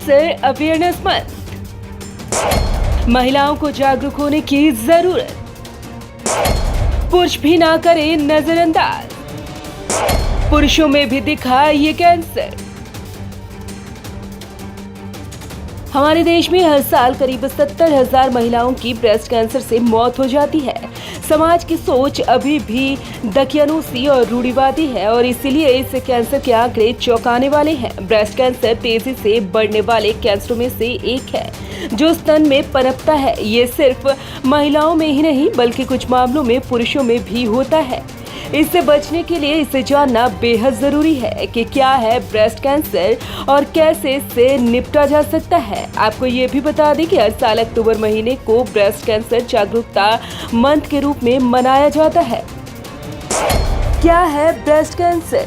Cancer awareness month. महिलाओं को जागरूक होने की जरूरत। पुरुष भी ना करें नजरअंदाज। पुरुषों में भी दिखा ये कैंसर। हमारे देश में हर साल करीब 70,000 महिलाओं की ब्रेस्ट कैंसर से मौत हो जाती है। समाज की सोच अभी भी दकियानूसी और रूढ़िवादी है और इसीलिए इस कैंसर के आंकड़े चौंकाने वाले हैं। ब्रेस्ट कैंसर तेजी से बढ़ने वाले कैंसरों में से एक है जो स्तन में पनपता है। ये सिर्फ महिलाओं में ही नहीं बल्कि कुछ मामलों में पुरुषों में भी होता है। इससे बचने के लिए इसे जानना बेहद जरूरी है कि क्या है ब्रेस्ट कैंसर और कैसे इससे निपटा जा सकता है। आपको ये भी बता दें कि हर साल अक्टूबर महीने को ब्रेस्ट कैंसर जागरूकता मंथ के रूप में मनाया जाता है। क्या है ब्रेस्ट कैंसर?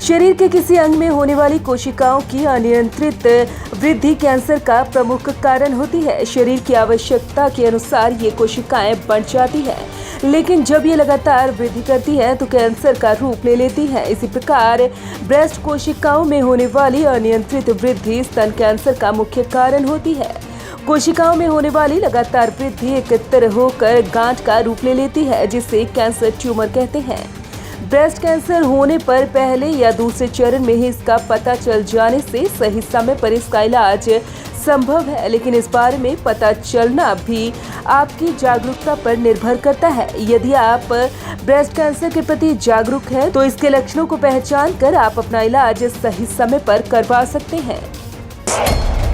शरीर के किसी अंग में होने वाली कोशिकाओं की अनियंत्रित वृद्धि कैंसर का प्रमुख कारण होती है। शरीर की आवश्यकता के अनुसार ये कोशिकाएं बढ़ जाती है, लेकिन जब ये लगातार वृद्धि करती है तो कैंसर का रूप ले लेती है। इसी प्रकार ब्रेस्ट कोशिकाओं में होने वाली अनियंत्रित वृद्धि स्तन कैंसर का मुख्य कारण होती है। कोशिकाओं में होने वाली लगातार वृद्धि एकत्र होकर गांठ का रूप ले लेती है, जिसे कैंसर ट्यूमर कहते हैं। ब्रेस्ट कैंसर होने पर पहले या दूसरे चरण में ही इसका पता चल जाने से सही समय पर इसका इलाज संभव है, लेकिन इस बारे में पता चलना भी आपकी जागरूकता पर निर्भर करता है। यदि आप ब्रेस्ट कैंसर के प्रति जागरूक हैं, तो इसके लक्षणों को पहचान कर आप अपना इलाज सही समय पर करवा सकते हैं।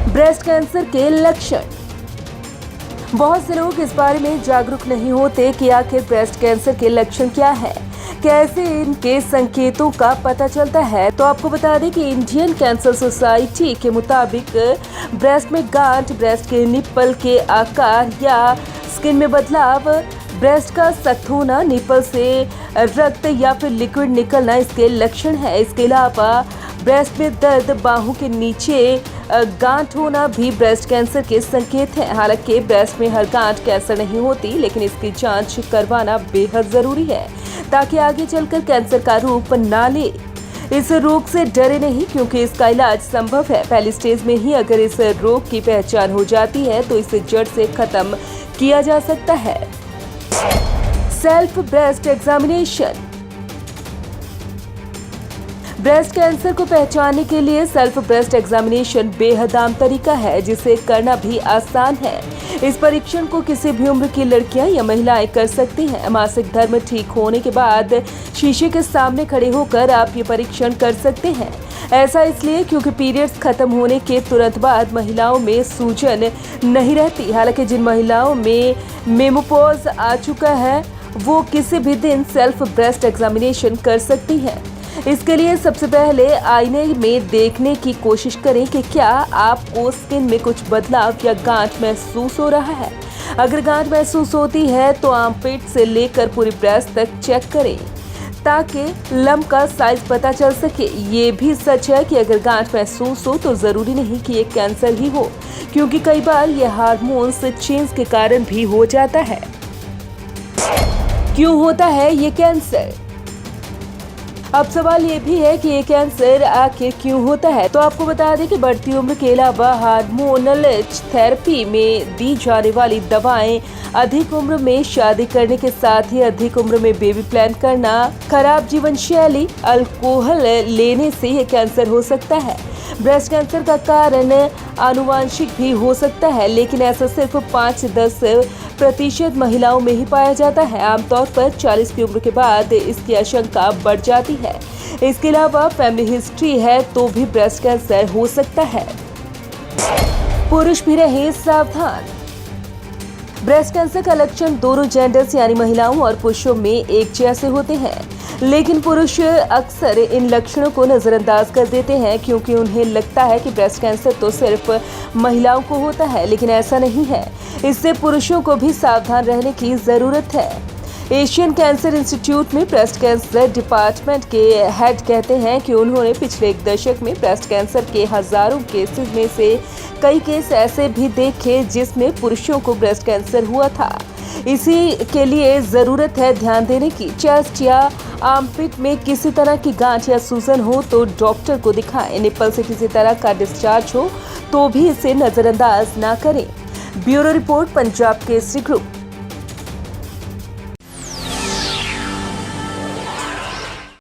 ब्रेस्ट कैंसर के लक्षण। बहुत से लोग इस बारे में जागरूक नहीं होते कि आखिर ब्रेस्ट कैंसर के लक्षण क्या है, कैसे इनके संकेतों का पता चलता है। तो आपको बता दें कि इंडियन कैंसर सोसाइटी के मुताबिक ब्रेस्ट में गांठ, ब्रेस्ट के निप्पल के आकार या स्किन में बदलाव, ब्रेस्ट का सख्त होना, निप्पल से रक्त या फिर लिक्विड निकलना इसके लक्षण है। इसके अलावा ब्रेस्ट में दर्द, बाहों के नीचे गांठ होना भी ब्रेस्ट कैंसर के संकेत हैं। हालांकि ब्रेस्ट में हर गांठ कैंसर नहीं होती, लेकिन इसकी जांच करवाना बेहद जरूरी है ताकि आगे चलकर कैंसर का रूप ना ले। इस रोग से डरे नहीं, क्योंकि इसका इलाज संभव है। पहली स्टेज में ही अगर इस रोग की पहचान हो जाती है तो इसे जड़ से खत्म किया जा सकता है। Self breast examination. Breast cancer को पहचानने के लिए सेल्फ ब्रेस्ट एग्जामिनेशन बेहद आम तरीका है, जिसे करना भी आसान है। इस परीक्षण को किसी भी उम्र की लड़कियां या महिलाएं कर सकती हैं। मासिक धर्म ठीक होने के बाद शीशे के सामने खड़े होकर आप ये परीक्षण कर सकते हैं। ऐसा इसलिए क्योंकि पीरियड्स खत्म होने के तुरंत बाद महिलाओं में सूजन नहीं रहती। हालांकि जिन महिलाओं में मेनोपॉज आ चुका है वो किसी भी दिन सेल्फ ब्रेस्ट एग्जामिनेशन कर सकती हैं। इसके लिए सबसे पहले आईने में देखने की कोशिश करें कि क्या आपको स्किन में कुछ बदलाव या गांठ महसूस हो रहा है। अगर गांठ महसूस होती है तो आर्मपिट से लेकर पूरी ब्रेस्ट तक चेक करें ताकि लंप का साइज पता चल सके। ये भी सच है कि अगर गांठ महसूस हो तो जरूरी नहीं कि ये कैंसर ही हो, क्योंकि कई बार ये हार्मोन्स चेंज के कारण भी हो जाता है। क्यों होता है ये कैंसर? अब सवाल ये भी है कि ये कैंसर आखिर क्यों होता है। तो आपको बता दें कि बढ़ती उम्र के अलावा हार्मोनल थेरेपी में दी जाने वाली दवाएं, अधिक उम्र में शादी करने के साथ ही अधिक उम्र में बेबी प्लान करना, खराब जीवन शैली, अल्कोहल लेने से ये कैंसर हो सकता है। ब्रेस्ट कैंसर का कारण आनुवांशिक भी हो सकता है, लेकिन ऐसा सिर्फ 5-10% महिलाओं में ही पाया जाता है। आमतौर पर 40 की उम्र के बाद इसकी आशंका बढ़ जाती है। इसके अलावा फैमिली हिस्ट्री है तो भी ब्रेस्ट कैंसर हो सकता है। पुरुष भी रहे सावधान। ब्रेस्ट कैंसर का लक्षण दोनों जेंडर्स यानी महिलाओं और पुरुषों में एक जैसे होते हैं, लेकिन पुरुष अक्सर इन लक्षणों को नजरअंदाज कर देते हैं क्योंकि उन्हें लगता है कि ब्रेस्ट कैंसर तो सिर्फ महिलाओं को होता है, लेकिन ऐसा नहीं है। इससे पुरुषों को भी सावधान रहने की जरूरत है। एशियन कैंसर इंस्टीट्यूट में ब्रेस्ट कैंसर डिपार्टमेंट के हेड कहते हैं कि उन्होंने पिछले 1 दशक में ब्रेस्ट कैंसर के हजारों केसेस में से कई केस ऐसे भी देखे जिसमें पुरुषों को ब्रेस्ट कैंसर हुआ था। इसी के लिए ज़रूरत है ध्यान देने की। चेस्ट या आर्मपिट में किसी तरह की गांठ या सूजन हो तो डॉक्टर को दिखाएं। निप्पल से किसी तरह का डिस्चार्ज हो तो भी इसे नज़रअंदाज ना करें। Bureau report, Punjab Kesari group.